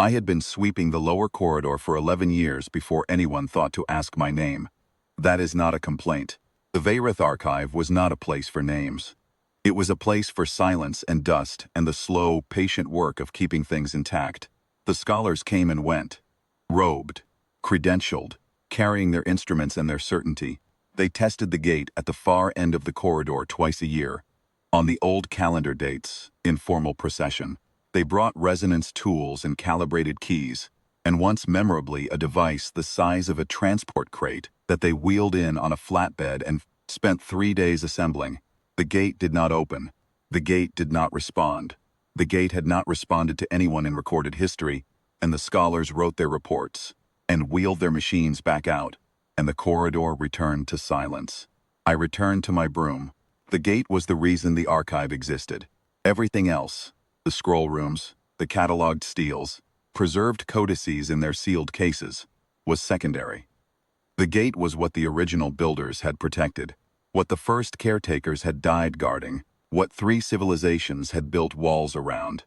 I had been sweeping the lower corridor for 11 years before anyone thought to ask my name. That is not a complaint. The Vayrith Archive was not a place for names. It was a place for silence and dust and the slow, patient work of keeping things intact. The scholars came and went, robed, credentialed, carrying their instruments and their certainty. They tested the gate at the far end of the corridor twice a year. On the old calendar dates, in formal procession. They brought resonance tools and calibrated keys, and once memorably a device the size of a transport crate that they wheeled in on a flatbed and spent 3 days assembling. The gate did not open. The gate did not respond. The gate had not responded to anyone in recorded history, and the scholars wrote their reports and wheeled their machines back out, and the corridor returned to silence. I returned to my broom. The gate was the reason the archive existed. Everything else, the scroll rooms, the cataloged steels, preserved codices in their sealed cases, was secondary. The gate was what the original builders had protected, what the first caretakers had died guarding, what 3 civilizations had built walls around.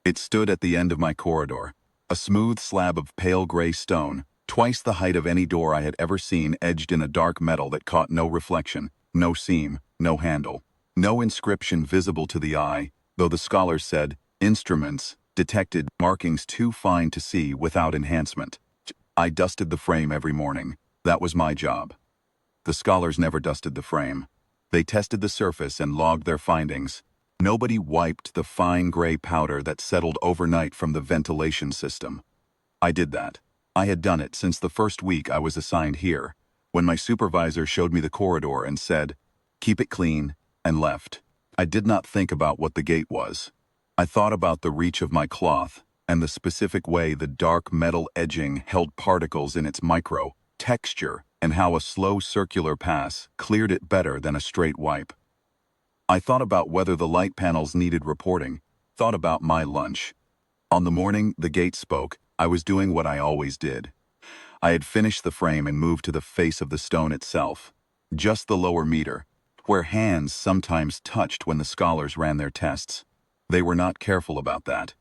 It stood at the end of my corridor, a smooth slab of pale gray stone, twice the height of any door I had ever seen, edged in a dark metal that caught no reflection, no seam, no handle, no inscription visible to the eye, though the scholars said, instruments detected markings too fine to see without enhancement. I dusted the frame every morning. That was my job. The scholars never dusted the frame. They tested the surface and logged their findings. Nobody wiped the fine gray powder that settled overnight from the ventilation system. I did that. I had done it since the first week I was assigned here, when my supervisor showed me the corridor and said, "Keep it clean," and left. I did not think about what the gate was. I thought about the reach of my cloth and the specific way the dark metal edging held particles in its micro texture and how a slow circular pass cleared it better than a straight wipe. I thought about whether the light panels needed reporting, thought about my lunch. On the morning the gate spoke, I was doing what I always did. I had finished the frame and moved to the face of the stone itself, just the lower meter, where hands sometimes touched when the scholars ran their tests. They were not careful about that.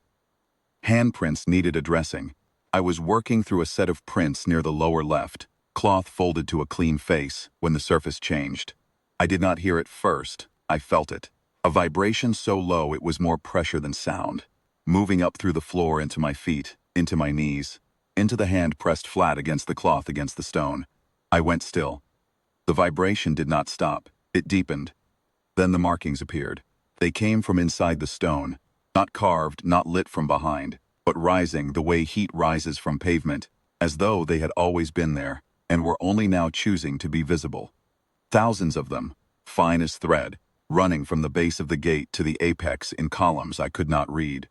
Handprints needed addressing. I was working through a set of prints near the lower left, cloth folded to a clean face, when the surface changed. I did not hear it first. I felt it. A vibration so low it was more pressure than sound, moving up through the floor into my feet, into my knees, into the hand pressed flat against the cloth against the stone. I went still. The vibration did not stop. It deepened. Then the markings appeared. They came from inside the stone, not carved, not lit from behind, but rising the way heat rises from pavement, as though they had always been there, and were only now choosing to be visible. Thousands of them, fine as thread, running from the base of the gate to the apex in columns I could not read.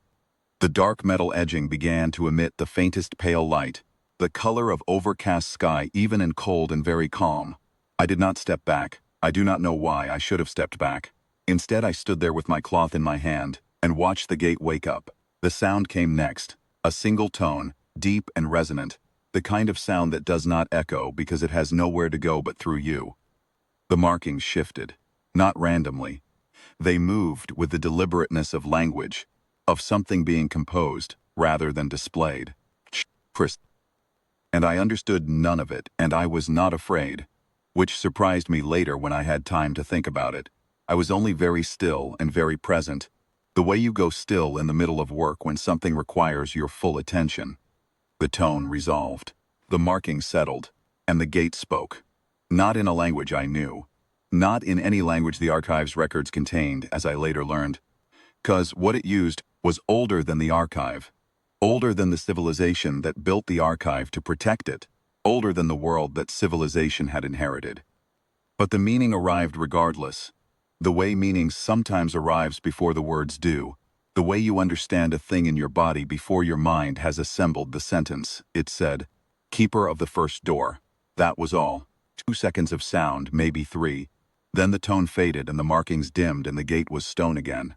The dark metal edging began to emit the faintest pale light, the color of overcast sky even and cold and very calm. I did not step back. I do not know why I should have stepped back. Instead, I stood there with my cloth in my hand and watched the gate wake up. The sound came next, a single tone, deep and resonant, the kind of sound that does not echo because it has nowhere to go but through you. The markings shifted. Not randomly. They moved with the deliberateness of language, of something being composed rather than displayed. And I understood none of it, and I was not afraid, which surprised me later when I had time to think about it. I was only very still and very present, the way you go still in the middle of work when something requires your full attention. The tone resolved. The marking settled, and the gate spoke. Not in a language I knew. Not in any language the archive's records contained, as I later learned. 'Cause what it used was older than the archive. Older than the civilization that built the archive to protect it. Older than the world that civilization had inherited. But the meaning arrived regardless. The way meaning sometimes arrives before the words do. The way you understand a thing in your body before your mind has assembled the sentence. It said, "Keeper of the first door." That was all. 2 seconds of sound, maybe 3. Then the tone faded and the markings dimmed and the gate was stone again.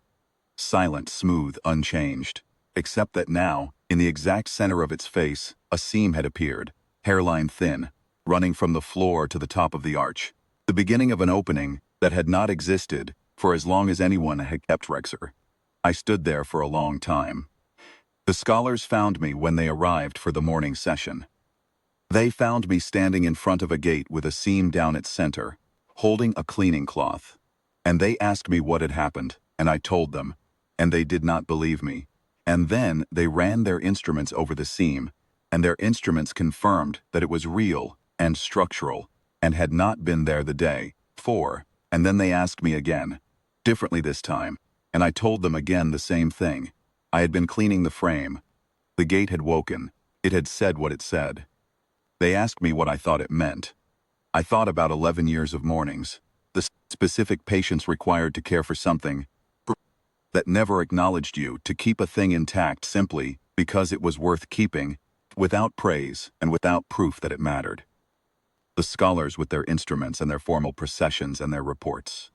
Silent, smooth, unchanged. Except that now, in the exact center of its face, a seam had appeared, hairline thin, running from the floor to the top of the arch. The beginning of an opening that had not existed for as long as anyone had kept Rexer. I stood there for a long time. The scholars found me when they arrived for the morning session. They found me standing in front of a gate with a seam down its center, holding a cleaning cloth. And they asked me what had happened, and I told them, and they did not believe me. And then they ran their instruments over the seam, and their instruments confirmed that it was real and structural, and had not been there the day before. And then they asked me again, differently this time, and I told them again the same thing. I had been cleaning the frame. The gate had woken. It had said what it said. They asked me what I thought it meant. I thought about 11 years of mornings, the specific patience required to care for something that never acknowledged you, to keep a thing intact simply because it was worth keeping, without praise and without proof that it mattered. The scholars with their instruments and their formal processions and their reports.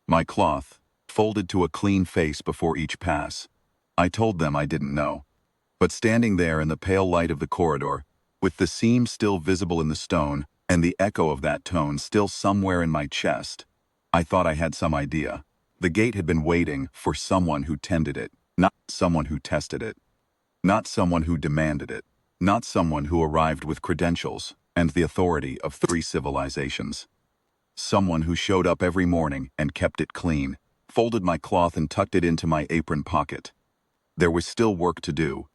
My cloth, folded to a clean face before each pass. I told them I didn't know. But standing there in the pale light of the corridor, with the seam still visible in the stone, and the echo of that tone still somewhere in my chest, I thought I had some idea. The gate had been waiting for someone who tended it, not someone who tested it, not someone who demanded it, not someone who arrived with credentials and the authority of 3 civilizations. Someone who showed up every morning and kept it clean, folded my cloth and tucked it into my apron pocket. There was still work to do,